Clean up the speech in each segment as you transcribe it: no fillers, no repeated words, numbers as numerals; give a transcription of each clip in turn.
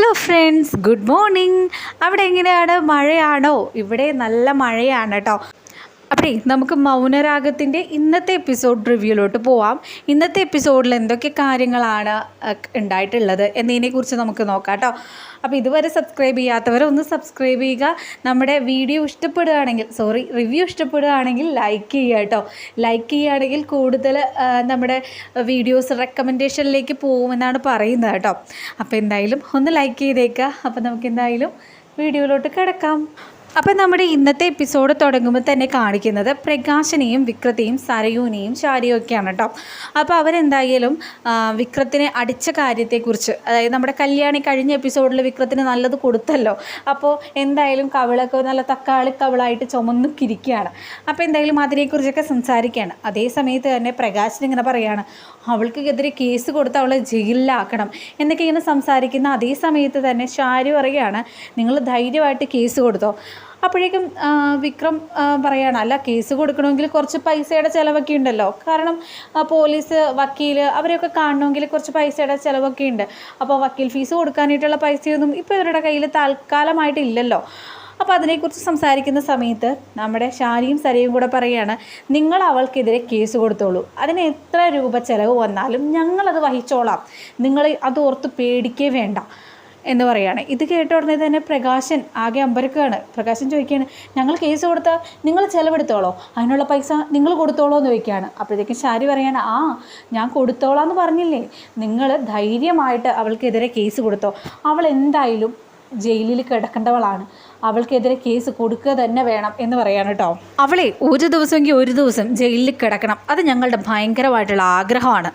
Hello friends, good morning. അവിടെ എങ്ങനെയാണ്? മഴയാണോ? ഇവിടെ നല്ല മഴയാണ് കേട്ടോ. അപ്പോഴേ നമുക്ക് മൗനരാഗത്തിൻ്റെ ഇന്നത്തെ എപ്പിസോഡ് റിവ്യൂലോട്ട് പോവാം. ഇന്നത്തെ എപ്പിസോഡിൽ എന്തൊക്കെ കാര്യങ്ങളാണ് ഉണ്ടായിട്ടുള്ളത് എന്നതിനെക്കുറിച്ച് നമുക്ക് നോക്കാം കേട്ടോ. അപ്പോൾ ഇതുവരെ സബ്സ്ക്രൈബ് ചെയ്യാത്തവർ ഒന്ന് സബ്സ്ക്രൈബ് ചെയ്യുക. നമ്മുടെ വീഡിയോ ഇഷ്ടപ്പെടുകയാണെങ്കിൽ റിവ്യൂ ഇഷ്ടപ്പെടുകയാണെങ്കിൽ ലൈക്ക് ചെയ്യുക കേട്ടോ. ലൈക്ക് ചെയ്യുകയാണെങ്കിൽ കൂടുതൽ നമ്മുടെ വീഡിയോസ് റെക്കമെൻഡേഷനിലേക്ക് പോകുമെന്നാണ് പറയുന്നത് കേട്ടോ. അപ്പോൾ എന്തായാലും ഒന്ന് ലൈക്ക് ചെയ്തേക്കുക. അപ്പോൾ നമുക്ക് എന്തായാലും വീഡിയോയിലോട്ട് കിടക്കാം. അപ്പം നമ്മുടെ ഇന്നത്തെ എപ്പിസോഡ് തുടങ്ങുമ്പോൾ തന്നെ കാണിക്കുന്നത് പ്രകാശനെയും വിക്രത്തെയും സരയൂനെയും ശാരിയും ഒക്കെയാണ് കേട്ടോ. അപ്പോൾ അവരെന്തായാലും വിക്രത്തിനെ അടിച്ച കാര്യത്തെക്കുറിച്ച്, അതായത് നമ്മുടെ കല്യാണി കഴിഞ്ഞ എപ്പിസോഡിൽ വിക്രത്തിന് നല്ലത് കൊടുത്തല്ലോ. അപ്പോൾ എന്തായാലും കവിളൊക്കെ നല്ല തക്കാളി കവിളായിട്ട് ചുമന്നിരിക്കുകയാണ്. അപ്പോൾ എന്തായാലും അതിനെക്കുറിച്ചൊക്കെ സംസാരിക്കുകയാണ്. അതേ സമയത്ത് തന്നെ പ്രകാശൻ ഇങ്ങനെ പറയുകയാണ്, അവൾക്കെതിരെ കേസ് കൊടുത്ത് അവളെ ജയിലിലാക്കണം എന്നൊക്കെ ഇങ്ങനെ സംസാരിക്കുന്ന അതേ സമയത്ത് തന്നെ ശാരി പറയുകയാണ്, നിങ്ങൾ ധൈര്യമായിട്ട് കേസ് കൊടുത്തോ. അപ്പോഴേക്കും വിക്രം പറയുകയാണ്, അല്ല കേസ് കൊടുക്കണമെങ്കിൽ കുറച്ച് പൈസയുടെ ചിലവൊക്കെ ഉണ്ടല്ലോ. കാരണം പോലീസ്, വക്കീൽ അവരെയൊക്കെ കാണണമെങ്കിൽ കുറച്ച് പൈസയുടെ ചിലവൊക്കെ ഉണ്ട്. അപ്പോൾ വക്കീൽ ഫീസ് കൊടുക്കാനായിട്ടുള്ള പൈസയൊന്നും ഇപ്പോൾ ഇവരുടെ കയ്യിൽ താൽക്കാലമായിട്ടില്ലല്ലോ. അപ്പോൾ അതിനെക്കുറിച്ച് സംസാരിക്കുന്ന സമയത്ത് നമ്മുടെ ശാരിയും സരയും കൂടെ പറയുകയാണ്, നിങ്ങൾ അവൾക്കെതിരെ കേസ് കൊടുത്തോളൂ, അതിന് എത്ര രൂപ ചിലവ് വന്നാലും ഞങ്ങളത് വഹിച്ചോളാം, നിങ്ങൾ അത് ഓർത്ത് പേടിക്കേ വേണ്ട എന്ന് പറയുകയാണ്. ഇത് കേട്ട ഉടനെ തന്നെ പ്രകാശൻ ആകെ അമ്പരക്കുകയാണ്. പ്രകാശൻ ചോദിക്കുകയാണ്, ഞങ്ങൾ കേസ് കൊടുത്താൽ നിങ്ങൾ ചിലവെടുത്തോളോ, അതിനുള്ള പൈസ നിങ്ങൾ കൊടുത്തോളോ എന്ന് ചോദിക്കുകയാണ്. അപ്പോഴത്തേക്കും ശാരി പറയാണ്, ഞാൻ കൊടുത്തോളാം എന്ന് പറഞ്ഞില്ലേ, നിങ്ങൾ ധൈര്യമായിട്ട് അവൾക്കെതിരെ കേസ് കൊടുത്തോ, അവൾ എന്തായാലും ജയിലിൽ കിടക്കേണ്ടവളാണ്, അവൾക്കെതിരെ കേസ് കൊടുക്കുക തന്നെ വേണം എന്ന് പറയാണ് കേട്ടോ. അവളെ ഒരു ദിവസമെങ്കിൽ ഒരു ദിവസം ജയിലിൽ കിടക്കണം, അത് ഞങ്ങളുടെ ഭയങ്കരമായിട്ടുള്ള ആഗ്രഹമാണ്.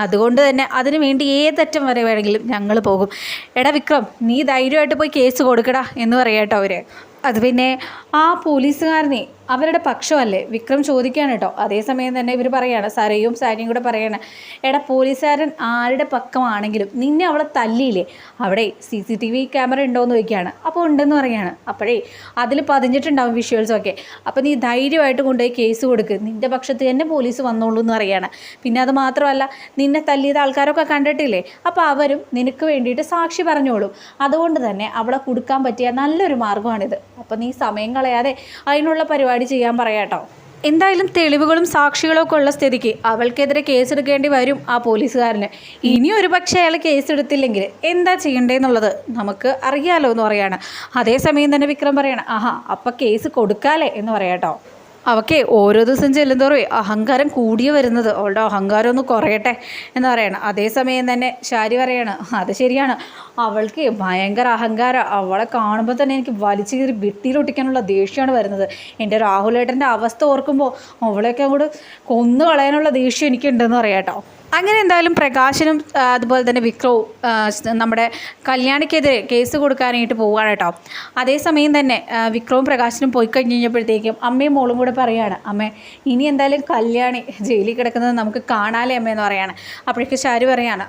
അതുകൊണ്ട് തന്നെ അതിനു വേണ്ടി ഏതറ്റം വരെ വേണമെങ്കിലും ഞങ്ങൾ പോകും. എടാ വിക്രം, നീ ധൈര്യമായിട്ട് പോയി കേസ് കൊടുക്കടാ എന്ന് പറയാം കേട്ടോ അവർ. അത് പിന്നെ ആ പോലീസുകാരനെ അവരുടെ പക്ഷമല്ലേ വിക്രം ചോദിക്കുകയാണ് കേട്ടോ. അതേസമയം തന്നെ ഇവർ പറയാണ്, സരയും സാരിയും കൂടെ പറയാണ്, എടാ പോലീസുകാരൻ ആരുടെ പക്കമാണെങ്കിലും നിന്നെ അവളെ തല്ലിയില്ലേ, അവിടെ CCTV ക്യാമറ ഉണ്ടോയെന്ന് ചോദിക്കുകയാണ്. അപ്പോൾ ഉണ്ടെന്ന് പറയാണ്. അപ്പോഴേ അതിൽ പതിഞ്ഞിട്ടുണ്ടാവും വിഷ്വൽസൊക്കെ. അപ്പോൾ നീ ധൈര്യമായിട്ട് കൊണ്ടുപോയി കേസ് കൊടുക്ക്, നിൻ്റെ പക്ഷത്ത് തന്നെ പോലീസ് വന്നോളൂ എന്ന് പറയാണ്. പിന്നെ അത് മാത്രമല്ല, നിന്നെ തല്ലിയത് ആൾക്കാരൊക്കെ കണ്ടിട്ടില്ലേ, അപ്പോൾ അവരും നിനക്ക് വേണ്ടിയിട്ട് സാക്ഷി പറഞ്ഞോളും. അതുകൊണ്ട് തന്നെ അവളെ കൊടുക്കാൻ പറ്റിയ നല്ലൊരു മാർഗ്ഗമാണിത്. അപ്പോൾ നീ സമയം കളയാതെ അതിനുള്ള പരിപാടി ചെയ്യാൻ പറയാട്ടോ. എന്തായാലും തെളിവുകളും സാക്ഷികളും ഒക്കെ ഉള്ള സ്ഥിതിക്ക് അവൾക്കെതിരെ കേസെടുക്കേണ്ടി വരും ആ പോലീസുകാരന്. ഇനി ഒരു പക്ഷേ അയാൾ കേസെടുത്തില്ലെങ്കിൽ എന്താ ചെയ്യേണ്ടതെന്നുള്ളത് നമുക്ക് അറിയാലോ എന്ന് പറയാണ്. അതേസമയം തന്നെ വിക്രം പറയണം, അപ്പം കേസ് കൊടുക്കാലേ എന്ന് പറയാട്ടോ. അവൾക്ക് ഓരോ ദിവസം ചെല്ലുന്തോറും അഹങ്കാരം കൂടിയ വരുന്നത്, അവളുടെ അഹങ്കാരം ഒന്ന് കുറയട്ടെ എന്ന് പറയണം. അതേസമയം തന്നെ ശാരി പറയാണ്, അത് ശരിയാണ്, അവൾക്ക് ഭയങ്കര അഹങ്കാരം, അവളെ കാണുമ്പോൾ തന്നെ എനിക്ക് വലിച്ചു കയറി ഭിത്തിയിലൊട്ടിക്കാനുള്ള ദേഷ്യമാണ് വരുന്നത്. എൻ്റെ രാഹുലേട്ടൻ്റെ അവസ്ഥ ഓർക്കുമ്പോൾ അവളെയൊക്കെ അങ്ങോട്ട് കൊന്നു കളയാനുള്ള ദേഷ്യം എനിക്കുണ്ടെന്ന് പറയാം കേട്ടോ. അങ്ങനെ എന്തായാലും പ്രകാശനും അതുപോലെ തന്നെ വിക്രവും നമ്മുടെ കല്യാണിക്കെതിരെ കേസ് കൊടുക്കാനായിട്ട് പോവുകയാണ് കേട്ടോ. അതേസമയം തന്നെ വിക്രവും പ്രകാശനും പോയി കഴിഞ്ഞപ്പോഴത്തേക്കും അമ്മയും മോളും കൂടെ പറയുകയാണ്, അമ്മേ ഇനി എന്തായാലും കല്യാണി ജയിലിൽ കിടക്കുന്നത് നമുക്ക് കാണാലേ അമ്മയെന്ന് പറയാണ്. അപ്പോഴേക്കും ശാരി പറയാണ്,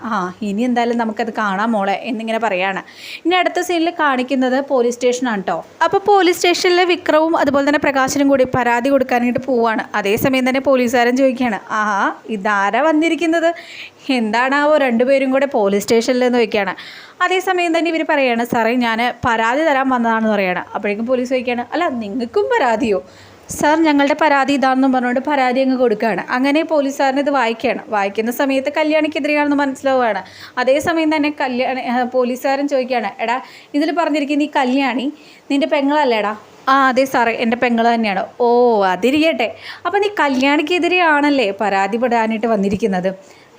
ഇനി എന്തായാലും നമുക്കത് കാണാം മോളെ എന്നിങ്ങനെ പറയാണ്. ഇനി അടുത്ത സീനിൽ കാണിക്കുന്നത് പോലീസ് സ്റ്റേഷനാണ് കേട്ടോ. അപ്പോൾ പോലീസ് സ്റ്റേഷനിൽ വിക്രവും അതുപോലെ തന്നെ പ്രകാശനും കൂടി പരാതി കൊടുക്കാനായിട്ട് പോവുകയാണ്. അതേസമയം തന്നെ പോലീസുകാരൻ ചോദിക്കുകയാണ്, ഇതാരാ വന്നിരിക്കുന്നത്, എന്താണാവോ രണ്ടുപേരും കൂടെ പോലീസ് സ്റ്റേഷനിലെന്ന് ചോദിക്കുകയാണ്. അതേസമയം തന്നെ ഇവർ പറയുകയാണ്, സാറേ ഞാൻ പരാതി തരാൻ വന്നതാണെന്ന് പറയുകയാണ്. അപ്പോഴേക്കും പോലീസ് ചോദിക്കുകയാണ്, അല്ല നിങ്ങൾക്കും പരാതിയോ? സാർ ഞങ്ങളുടെ പരാതി ഇതാണെന്നും പറഞ്ഞുകൊണ്ട് പരാതി അങ്ങ് കൊടുക്കുകയാണ്. അങ്ങനെ പോലീസുകാരന് ഇത് വായിക്കുന്ന സമയത്ത് കല്യാണിക്കെതിരെയാണെന്ന് മനസ്സിലാവുകയാണ്. അതേസമയം തന്നെ പോലീസുകാരൻ ചോദിക്കുകയാണ്, എടാ ഇതിൽ പറഞ്ഞിരിക്കുന്ന ഈ കല്യാണി നിൻ്റെ പെങ്ങളല്ലേടാ? അതെ സാറേ, എൻ്റെ പെങ്ങൾ തന്നെയാണ്. അതിരിക്കട്ടെ, അപ്പം നീ കല്യാണിക്കെതിരെയാണല്ലേ പരാതിപ്പെടാനായിട്ട് വന്നിരിക്കുന്നത്?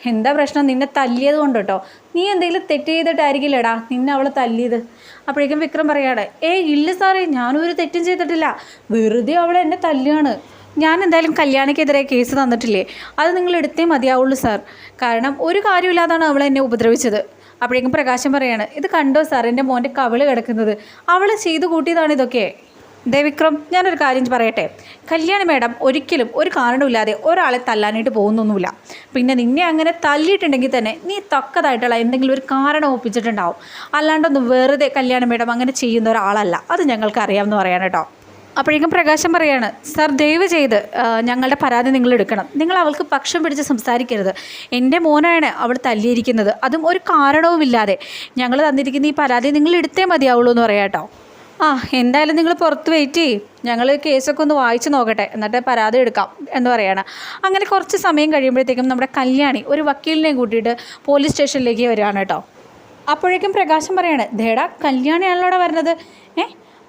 എന്താ പ്രശ്നം? നിന്നെ തല്ലിയത് കൊണ്ട് കേട്ടോ, നീ എന്തെങ്കിലും തെറ്റ് ചെയ്തിട്ടായിരിക്കില്ലേടാ നിന്നെ അവൾ തല്ലിയത്? അപ്പോഴേക്കും വിക്രം പറയാണ്, ഇല്ല സാറേ, ഞാനൊരു തെറ്റും ചെയ്തിട്ടില്ല, വെറുതെ അവൾ എന്നെ തല്ലുകയാണ്. ഞാൻ എന്തായാലും കല്യാണിക്കെതിരെ കേസ് തന്നിട്ടില്ലേ, അത് നിങ്ങൾ എടുത്തേ മതിയാവുള്ളൂ സാർ, കാരണം ഒരു കാര്യമില്ലാതാണ് അവൾ എന്നെ ഉപദ്രവിച്ചത്. അപ്പോഴേക്കും പ്രകാശം പറയാണ്, ഇത് കണ്ടോ സാർ എൻ്റെ മോൻ്റെ കവിള് കിടക്കുന്നത്, അവൾ ചെയ്തു കൂട്ടിയതാണ് ഇതൊക്കെ. വിക്രം, ഞാനൊരു കാര്യം പറയട്ടെ, കല്യാണി മാഡം ഒരിക്കലും ഒരു കാരണമില്ലാതെ ഒരാളെ തല്ലാനായിട്ട് പോകുന്നൊന്നുമില്ല. പിന്നെ നിന്നെ അങ്ങനെ തല്ലിയിട്ടുണ്ടെങ്കിൽ തന്നെ നീ തക്കതായിട്ടുള്ള എന്തെങ്കിലും ഒരു കാരണം ഒപ്പിച്ചിട്ടുണ്ടാവും, അല്ലാണ്ടൊന്നും വെറുതെ കല്യാണി മാഡം അങ്ങനെ ചെയ്യുന്ന ഒരാളല്ല, അത് ഞങ്ങൾക്ക് അറിയാമെന്ന് പറയാൻ കേട്ടോ. അപ്പോഴേക്കും പ്രകാശം പറയാണ്, സാർ ദയവ് ചെയ്ത് ഞങ്ങളുടെ പരാതി നിങ്ങൾ എടുക്കണം. നിങ്ങൾ അവൾക്ക് പക്ഷം പിടിച്ച് സംസാരിക്കരുത്. എൻ്റെ മോനാണ് അവൾ തല്ലിയിരിക്കുന്നത്, അതും ഒരു കാരണവുമില്ലാതെ. ഞങ്ങൾ തന്നിരിക്കുന്ന ഈ പരാതി നിങ്ങൾ എടുത്തേ മതിയാവുള്ളൂ എന്ന് പറയാം കേട്ടോ. എന്തായാലും നിങ്ങൾ പുറത്ത് വെയിറ്റ് ചെയ്യും, ഞങ്ങൾ കേസൊക്കെ ഒന്ന് വായിച്ച് നോക്കട്ടെ, എന്നിട്ട് പരാതി എടുക്കാം എന്ന് പറയാണ്. അങ്ങനെ കുറച്ച് സമയം കഴിയുമ്പോഴത്തേക്കും നമ്മുടെ കല്യാണി ഒരു വക്കീലിനെയും കൂട്ടിയിട്ട് പോലീസ് സ്റ്റേഷനിലേക്ക് വരികയാണ് കേട്ടോ. അപ്പോഴേക്കും പ്രകാശം പറയാണ്, ദേടാ കല്യാണിയാണല്ലോ അവിടെ വരുന്നത്,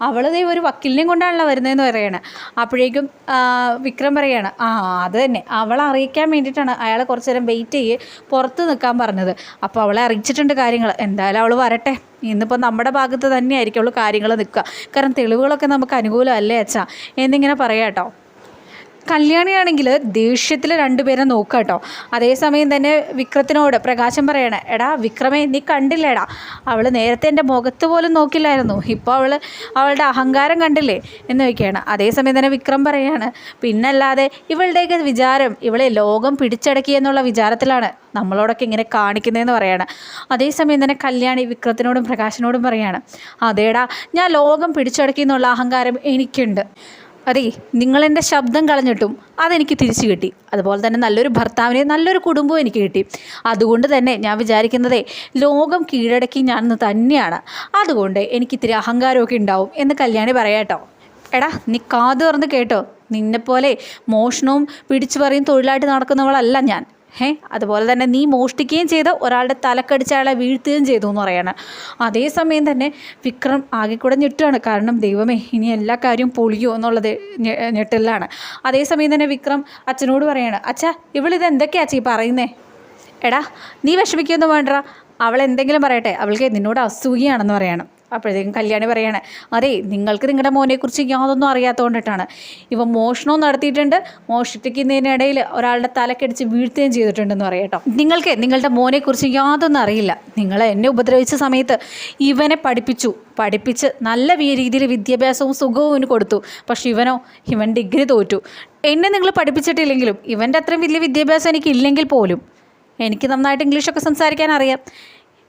അവൾ ദേ ഒരു വക്കീലിനെയും കൊണ്ടാണല്ലോ വരുന്നതെന്ന് പറയാണ്. അപ്പോഴേക്കും വിക്രം പറയാണ്, അത് തന്നെ, അവളെ അറിയിക്കാൻ വേണ്ടിയിട്ടാണ് അയാൾ കുറച്ച് നേരം വെയിറ്റ് ചെയ്യേ പുറത്ത് നിൽക്കാൻ പറഞ്ഞത്. അപ്പോൾ അവളെ അറിയിച്ചിട്ടുണ്ട് കാര്യങ്ങൾ. എന്തായാലും അവൾ വരട്ടെ, ഇന്നിപ്പോൾ നമ്മുടെ ഭാഗത്ത് തന്നെയായിരിക്കും അവൾ കാര്യങ്ങൾ നിൽക്കുക, കാരണം തെളിവുകളൊക്കെ നമുക്ക് അനുകൂലമല്ലേ അച്ഛാ എന്നിങ്ങനെ പറയാം കേട്ടോ. കല്യാണിയാണെങ്കിൽ ദേഷ്യത്തിൽ രണ്ടുപേരെ നോക്കുക കേട്ടോ. അതേസമയം തന്നെ വിക്രത്തിനോട് പ്രകാശം പറയണേ, എടാ വിക്രമേ, നീ കണ്ടില്ലേടാ, അവൾ നേരത്തെ എൻ്റെ മുഖത്ത് പോലും നോക്കില്ലായിരുന്നു, ഇപ്പോൾ അവളുടെ അഹങ്കാരം കണ്ടില്ലേ എന്ന് വയ്ക്കുകയാണ്. അതേസമയം തന്നെ വിക്രം പറയാണ്, പിന്നല്ലാതെ ഇവളുടെയൊക്കെ വിചാരം ഇവളെ ലോകം പിടിച്ചടക്കി എന്നുള്ള വിചാരത്തിലാണ് നമ്മളോടൊക്കെ ഇങ്ങനെ കാണിക്കുന്നതെന്ന് പറയാണ്. അതേസമയം തന്നെ കല്യാണി വിക്രത്തിനോടും പ്രകാശിനോടും പറയാണ്, അതേടാ, ഞാൻ ലോകം പിടിച്ചടക്കി എന്നുള്ള അഹങ്കാരം എനിക്കുണ്ട്. അതെ, നിങ്ങളെൻ്റെ ശബ്ദം കളഞ്ഞിട്ടും അതെനിക്ക് തിരിച്ചു കിട്ടി. അതുപോലെ തന്നെ നല്ലൊരു ഭർത്താവിനെ, നല്ലൊരു കുടുംബവും എനിക്ക് കിട്ടി. അതുകൊണ്ട് തന്നെ ഞാൻ വിചാരിക്കുന്നതേ ലോകം കീഴടക്കി ഞാൻ തന്നെയാണ്. അതുകൊണ്ട് എനിക്കിത്തിരി അഹങ്കാരമൊക്കെ ഉണ്ടാവും എന്ന് കല്യാണി പറയാട്ടോ. എടാ, നീ കാത് തുറന്ന് കേട്ടോ, നിന്നെപ്പോലെ മോഷണവും പിടിച്ചു പറയും തൊഴിലായിട്ട് നടക്കുന്നവളല്ല ഞാൻ. അതുപോലെ തന്നെ നീ മോഷ്ടിക്കുകയും ചെയ്ത് ഒരാളുടെ തലക്കടിച്ച് അയാളെ വീഴ്ത്തുകയും ചെയ്തു എന്ന് പറയാണ്. അതേസമയം തന്നെ വിക്രം ആകെ കൂടെ ഞെട്ടുകയാണ്. കാരണം ദൈവമേ, ഇനി എല്ലാ കാര്യവും പൊളിയോ എന്നുള്ളത് ഞെട്ടലാണ്. അതേസമയം തന്നെ വിക്രം അച്ഛനോട് പറയാണ്, അച്ഛാ ഇവളിത് എന്തൊക്കെയാ അച്ഛാ ഈ പറയുന്നേ? എടാ നീ വിഷമിക്കൊന്നും വേണ്ട, അവൾ എന്തെങ്കിലും പറയട്ടെ, അവൾക്ക് നിന്നോട് അസൂയയാണെന്ന് പറയണം. അപ്പോഴത്തേക്കും കല്യാണി പറയാണ്, അതെ, നിങ്ങൾക്ക് നിങ്ങളുടെ മോനെക്കുറിച്ച് യാതൊന്നും അറിയാത്തതുകൊണ്ടിട്ടാണ്. ഇവ മോഷണവും നടത്തിയിട്ടുണ്ട്, മോഷ്ടിക്കുന്നതിനിടയിൽ ഒരാളുടെ തലക്കടിച്ച് വീഴ്ത്തുകയും ചെയ്തിട്ടുണ്ടെന്ന് പറയാട്ടോ. നിങ്ങൾക്ക് നിങ്ങളുടെ മോനെക്കുറിച്ച് യാതൊന്നും അറിയില്ല. നിങ്ങൾ എന്നെ ഉപദ്രവിച്ച സമയത്ത് ഇവനെ പഠിപ്പിച്ച് നല്ല രീതിയിൽ വിദ്യാഭ്യാസവും സുഖവും ഇവന് കൊടുത്തു. പക്ഷെ ഇവൻ ഡിഗ്രി തോറ്റു. എന്നെ നിങ്ങൾ പഠിപ്പിച്ചിട്ടില്ലെങ്കിലും ഇവൻ്റെ അത്രയും വലിയ വിദ്യാഭ്യാസം എനിക്കില്ലെങ്കിൽ പോലും എനിക്ക് നന്നായിട്ട് ഇംഗ്ലീഷൊക്കെ സംസാരിക്കാൻ അറിയാം.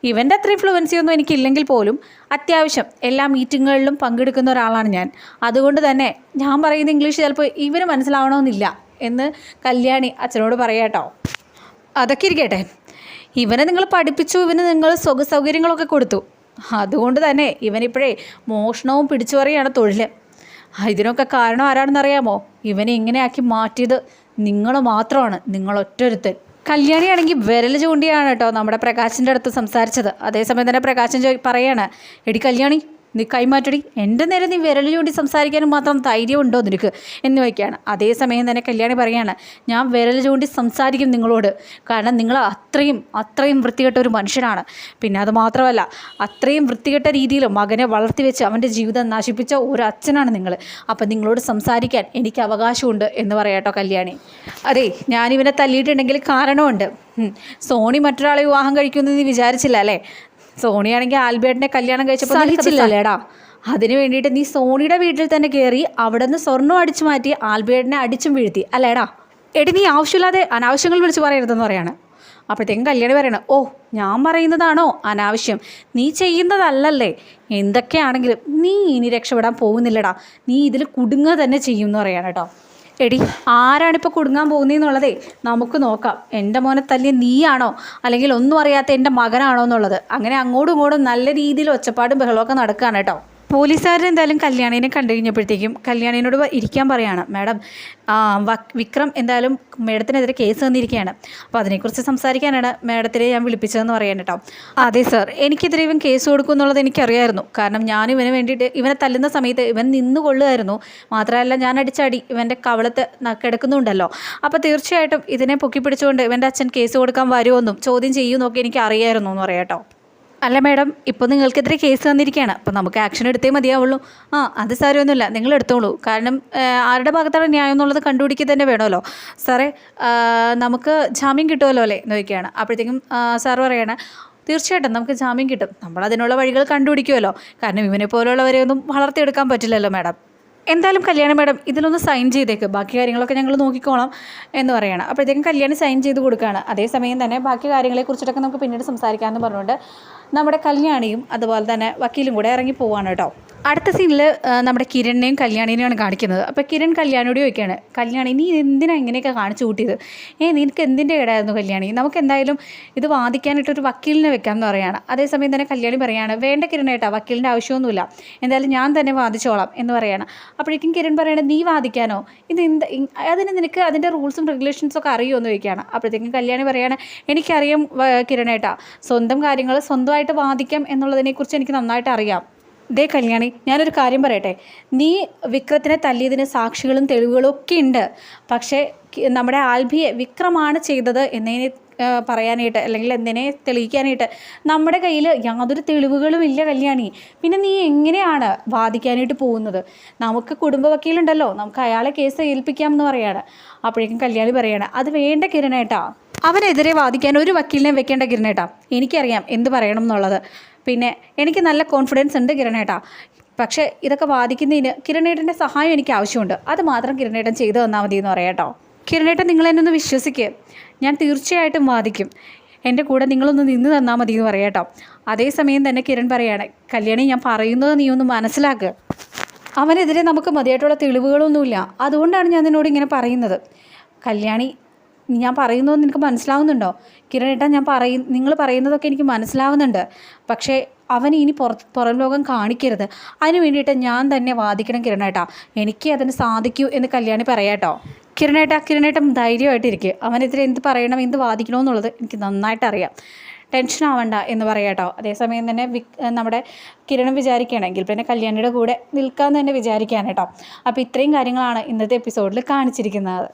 ഇവൻ്റെ അത്രയും ഫ്ലുവൻസി ഒന്നും എനിക്കില്ലെങ്കിൽ പോലും അത്യാവശ്യം എല്ലാ മീറ്റിങ്ങുകളിലും പങ്കെടുക്കുന്ന ഒരാളാണ് ഞാൻ. അതുകൊണ്ട് തന്നെ ഞാൻ പറയുന്ന ഇംഗ്ലീഷ് ചിലപ്പോൾ ഇവന് മനസ്സിലാവണമെന്നില്ല എന്ന് കല്യാണി അച്ഛനോട് പറയാട്ടോ. അതൊക്കെ ഇരിക്കട്ടെ, ഇവനെ നിങ്ങൾ പഠിപ്പിച്ചു, ഇവന് നിങ്ങൾ സൗകര്യങ്ങളൊക്കെ കൊടുത്തു. അതുകൊണ്ട് തന്നെ ഇവനിപ്പോഴേ മോഷണവും പിടിച്ചുപറിയാണ് തൊഴിൽ. ഇതിനൊക്കെ കാരണം ആരാണെന്നറിയാമോ? ഇവനെ ഇങ്ങനെയാക്കി മാറ്റിയത് നിങ്ങൾ മാത്രമാണ്, നിങ്ങൾ ഒറ്റൊരുത്തൻ. കല്യാണിയാണെങ്കിൽ വിരൽ ചൂണ്ടിയാണ് കേട്ടോ നമ്മുടെ പ്രകാശിൻ്റെ അടുത്ത് സംസാരിച്ചത്. അതേസമയം തന്നെ പ്രകാശൻ പറയാണ്, എടി കല്യാണി, നീ കൈമാറ്റടി, എൻ്റെ നേരെ നീ വിരൽ ചൂണ്ടി സംസാരിക്കാനും മാത്രം ധൈര്യം ഉണ്ടോ നിനക്ക് എന്ന് വയ്ക്കുകയാണ്. അതേസമയം തന്നെ കല്യാണി പറയാണ്, ഞാൻ വിരൽ ചൂണ്ടി സംസാരിക്കും നിങ്ങളോട്, കാരണം നിങ്ങൾ അത്രയും വൃത്തികെട്ട ഒരു മനുഷ്യനാണ്. പിന്നെ അത് മാത്രമല്ല, അത്രയും വൃത്തികെട്ട രീതിയിൽ മകനെ വളർത്തി വെച്ച് അവൻ്റെ ജീവിതം നശിപ്പിച്ച ഒരു അച്ഛനാണ് നിങ്ങൾ. അപ്പം നിങ്ങളോട് സംസാരിക്കാൻ എനിക്ക് അവകാശമുണ്ട് എന്ന് പറയാട്ടോ കല്യാണി. അതെ, ഞാനിവനെ തല്ലിയിട്ടുണ്ടെങ്കിൽ കാരണമുണ്ട്. സോണി മറ്റൊരാളെ വിവാഹം കഴിക്കുമെന്ന് നീ വിചാരിച്ചില്ല അല്ലേ? സോണിയാണെങ്കിൽ ആൽബേട്ടിനെ കല്യാണം കഴിച്ചപ്പോൾ സഹിച്ചില്ലല്ലേടാ. അതിന് വേണ്ടിയിട്ട് നീ സോണിയുടെ വീട്ടിൽ തന്നെ കയറി അവിടെ നിന്ന് സ്വർണ്ണം അടിച്ചു മാറ്റി ആൽബേട്ടിനെ അടിച്ചും വീഴ്ത്തി അല്ലേടാ. എടി, നീ ആവശ്യമില്ലാതെ അനാവശ്യങ്ങൾ വിളിച്ച് പറയരുതെന്ന് പറയാണ്. അപ്പോഴത്തേക്കും കല്യാണി പറയണം, ഓ, ഞാൻ പറയുന്നതാണോ അനാവശ്യം? നീ ചെയ്യുന്നതല്ലല്ലേ. എന്തൊക്കെയാണെങ്കിലും നീ ഇനി രക്ഷപ്പെടാൻ പോകുന്നില്ലടാ, നീ ഇതിൽ കുടുങ്ങുക തന്നെ ചെയ്യും എന്ന് പറയാണ് കേട്ടോ. എടി, ആരാണിപ്പോൾ കുടുങ്ങാൻ പോകുന്നതെന്നുള്ളതേ നമുക്ക് നോക്കാം. എൻ്റെ മോനെ തല്ലിയ നീയാണോ അല്ലെങ്കിൽ ഒന്നും അറിയാത്ത എൻ്റെ മകനാണോ എന്നുള്ളത്. അങ്ങനെ അങ്ങോട്ടും ഇങ്ങോട്ടും നല്ല രീതിയിൽ ഒച്ചപ്പാടും ബഹളമൊക്കെ നടക്കുകയാണ് കേട്ടോ. പോലീസുകാരൻ എന്തായാലും കല്യാണീനെ കണ്ടു കഴിഞ്ഞപ്പോഴത്തേക്കും കല്യാണീനോട് ഇരിക്കാൻ പറയാണ്. മാഡം, വിക്രം എന്തായാലും മാഡത്തിനെതിരെ കേസ് തന്നിരിക്കുകയാണ്, അപ്പോൾ അതിനെക്കുറിച്ച് സംസാരിക്കാനാണ് മാഡത്തിനെ ഞാൻ വിളിപ്പിച്ചതെന്ന് പറയാൻ കേട്ടോ. അതെ സാർ, എനിക്കെതിരെ ഇവൻ കേസ് കൊടുക്കും എന്നുള്ളത് എനിക്കറിയായിരുന്നു. കാരണം ഞാൻ ഇവന് വേണ്ടിയിട്ട് ഇവനെ തല്ലുന്ന സമയത്ത് ഇവൻ നിന്നുകൊള്ളുമായിരുന്നു. മാത്രമല്ല, ഞാൻ അടിച്ചടി ഇവൻ്റെ കവളത്ത് കിടക്കുന്നുണ്ടല്ലോ. അപ്പോൾ തീർച്ചയായിട്ടും ഇതിനെ പൊക്കിപ്പിടിച്ചുകൊണ്ട് ഇവൻ്റെ അച്ഛൻ കേസ് കൊടുക്കാൻ വരുമെന്നും ചോദ്യം ചെയ്യുമെന്നൊക്കെ എനിക്ക് അറിയായിരുന്നു എന്ന് പറയാം കേട്ടോ. അല്ല മാഡം, ഇപ്പോൾ നിങ്ങൾക്കെതിരെ കേസ് തന്നിരിക്കുകയാണ്, അപ്പോൾ നമുക്ക് ആക്ഷൻ എടുത്തേ മതിയാവുള്ളൂ. അത് സാരമൊന്നുമില്ല, നിങ്ങൾ എടുത്തോളൂ. കാരണം ആരുടെ ഭാഗത്താണ് ന്യായം എന്നുള്ളത് കണ്ടുപിടിക്കുക തന്നെ വേണമല്ലോ. സാറേ, നമുക്ക് ജാമ്യം കിട്ടുമല്ലോ അല്ലേ എന്ന് ചോദിക്കുകയാണ്. അപ്പോഴത്തേക്കും സാർ പറയാണ്, തീർച്ചയായിട്ടും നമുക്ക് ജാമ്യം കിട്ടും, നമ്മളതിനുള്ള വഴികൾ കണ്ടുപിടിക്കുമല്ലോ. കാരണം ഇവനെ പോലുള്ളവരെ ഒന്നും വളർത്തിയെടുക്കാൻ പറ്റില്ലല്ലോ മാഡം. എന്തായാലും കല്യാണി മാഡം ഇതിലൊന്ന് സൈൻ ചെയ്തേക്ക്, ബാക്കി കാര്യങ്ങളൊക്കെ ഞങ്ങൾ നോക്കിക്കോളാം എന്ന് പറയണം. അപ്പോഴത്തേക്കും കല്യാണി സൈൻ ചെയ്ത് കൊടുക്കുകയാണ്. അതേസമയം തന്നെ ബാക്കി കാര്യങ്ങളെക്കുറിച്ചിട്ടൊക്കെ നമുക്ക് പിന്നീട് സംസാരിക്കാമെന്ന് പറഞ്ഞുകൊണ്ട് നമ്മുടെ കല്യാണിയും അതുപോലെ തന്നെ വക്കീലും കൂടെ ഇറങ്ങി പോവാണ് കേട്ടോ. അടുത്ത സീനിൽ നമ്മുടെ കിരണിനെയും കല്യാണിനെയാണ് കാണിക്കുന്നത്. അപ്പോൾ കിരൺ കല്യാണിയോട് ചോദിക്കുകയാണ്, കല്യാണി നീ എന്തിനാണ് ഇങ്ങനെയൊക്കെ കാണിച്ചു കൂട്ടിയത്? നിനക്ക് എന്തിൻ്റെ ഇടയായിരുന്നു കല്യാണി? നമുക്ക് എന്തായാലും ഇത് വാദിക്കാനായിട്ടൊരു വക്കീലിനെ വെക്കാം എന്ന് പറയുകയാണ്. അതേസമയം തന്നെ കല്യാണി പറയുകയാണ്, വേണ്ട കിരണേട്ടാ, വക്കീലിൻ്റെ ആവശ്യമൊന്നുമില്ല, എന്തായാലും ഞാൻ തന്നെ വാദിച്ചോളാം എന്ന് പറയുകയാണ്. അപ്പോഴേക്കും കിരൺ പറയണത്, നീ വാദിക്കാനോ? അതിന് നിനക്ക് അതിൻ്റെ റൂൾസും റെഗുലേഷൻസും ഒക്കെ അറിയുമോ എന്ന് ചോദിക്കുകയാണ്. അപ്പോഴത്തേക്കും കല്യാണി പറയുകയാണ്, എനിക്കറിയാം കിരണേട്ടാ, സ്വന്തം കാര്യങ്ങൾ സ്വന്തമായിട്ട് വാദിക്കാം എന്നുള്ളതിനെക്കുറിച്ച് എനിക്ക് നന്നായിട്ട് അറിയാം. ദേ കല്യാണി, ഞാനൊരു കാര്യം പറയട്ടെ, നീ വിക്രത്തിനെ തല്ലിയതിന് സാക്ഷികളും തെളിവുകളും ഒക്കെ ഉണ്ട്. പക്ഷേ നമ്മുടെ ആൽബിയെ വിക്രമാണ് ചെയ്തത് എന്നതിനെ പറയാനായിട്ട് അല്ലെങ്കിൽ എന്തിനെ തെളിയിക്കാനായിട്ട് നമ്മുടെ കയ്യിൽ യാതൊരു തെളിവുകളും ഇല്ല കല്യാണി. പിന്നെ നീ എങ്ങനെയാണ് വാദിക്കാനായിട്ട് പോകുന്നത്? നമുക്ക് കുടുംബ വക്കീലുണ്ടല്ലോ, നമുക്ക് അയാളെ കേസ് ഏൽപ്പിക്കാം എന്ന് പറയാണ്. അപ്പോഴേക്കും കല്യാണി പറയാണ്, അത് വേണ്ട കിരണേട്ടാ, അവനെതിരെ വാദിക്കാൻ ഒരു വക്കീലിനെ വെക്കേണ്ട കിരണേട്ടാ, എനിക്കറിയാം എന്ത് പറയണം എന്നുള്ളത്. പിന്നെ എനിക്ക് നല്ല കോൺഫിഡൻസ് ഉണ്ട് കിരണേട്ടാ. പക്ഷേ ഇതൊക്കെ വാദിക്കുന്നതിന് കിരണേട്ടൻ്റെ സഹായം എനിക്ക് ആവശ്യമുണ്ട്. അത് മാത്രം കിരണേട്ടൻ ചെയ്തു തന്നാൽ മതി എന്ന് പറയാം കേട്ടോ. കിരണേട്ടൻ നിങ്ങളെന്നെ ഒന്ന് വിശ്വസിക്കുക, ഞാൻ തീർച്ചയായിട്ടും വാദിക്കും. എൻ്റെ കൂടെ നിങ്ങളൊന്ന് നിന്ന് തന്നാൽ മതി എന്ന് പറയാം കേട്ടോ. അതേസമയം തന്നെ കിരൺ പറയാണ്, കല്യാണി ഞാൻ പറയുന്നത് നീ ഒന്ന് മനസ്സിലാക്കുക. അവനെതിരെ നമുക്ക് മതിയായിട്ടുള്ള തെളിവുകളൊന്നുമില്ല, അതുകൊണ്ടാണ് ഞാൻ നിന്നോട് ഇങ്ങനെ പറയുന്നത്. കല്യാണി, ഞാൻ പറയുന്നത് നിനക്ക് മനസ്സിലാവുന്നുണ്ടോ? കിരണേട്ടാ, നിങ്ങൾ പറയുന്നതൊക്കെ എനിക്ക് മനസ്സിലാവുന്നുണ്ട്. പക്ഷേ അവന് ഇനി പുറം ലോകം കാണിക്കരുത്. അതിന് വേണ്ടിയിട്ട് ഞാൻ തന്നെ വാദിക്കണം കിരണേട്ടാ, എനിക്ക് അതിന് സാധിക്കൂ എന്ന് കല്യാണി പറയാട്ടോ. കിരണേട്ടൻ ധൈര്യമായിട്ടിരിക്കുക, അവനെതിരെ എന്ത് പറയണം എന്ത് വാദിക്കണമെന്നുള്ളത് എനിക്ക് നന്നായിട്ട് അറിയാം, ടെൻഷൻ ആവണ്ട എന്ന് പറയാട്ടോ. അതേസമയം തന്നെ നമ്മുടെ കിരണം വിചാരിക്കുകയാണെങ്കിൽ പിന്നെ കല്യാണിയുടെ കൂടെ നിൽക്കാൻ തന്നെ വിചാരിക്കുകയാണ് കേട്ടോ. അപ്പോൾ ഇത്രയും കാര്യങ്ങളാണ് ഇന്നത്തെ എപ്പിസോഡിൽ കാണിച്ചിരിക്കുന്നത്.